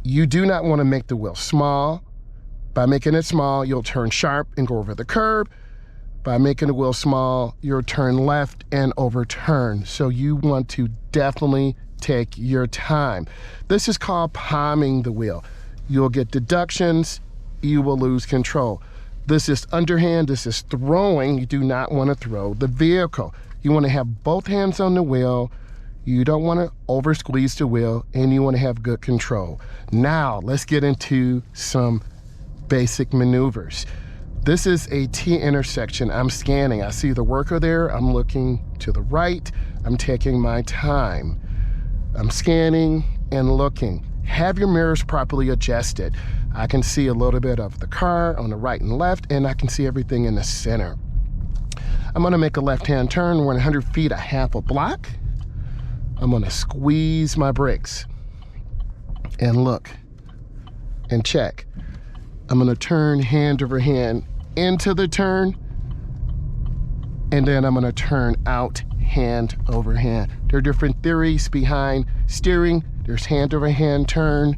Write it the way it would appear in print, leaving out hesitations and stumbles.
You do not want to make the wheel small. By making it small, you'll turn sharp and go over the curb. By making the wheel small, you'll turn left and overturn. So you want to definitely take your time. This is called palming the wheel. You'll get deductions, you will lose control. This is underhand, this is throwing. You do not want to throw the vehicle. You want to have both hands on the wheel. You don't want to over squeeze the wheel, and you want to have good control. Now, let's get into some basic maneuvers. This is a T intersection. I'm scanning. I see the worker there. I'm looking to the right. I'm taking my time. I'm scanning and looking. Have your mirrors properly adjusted. I can see a little bit of the car on the right and left, and I can see everything in the center. I'm gonna make a left-hand turn. We're 100 feet, a half a block. I'm gonna squeeze my brakes and look and check. I'm gonna turn hand over hand into the turn, and then I'm gonna turn out hand over hand. There are different theories behind steering. There's hand over hand turn,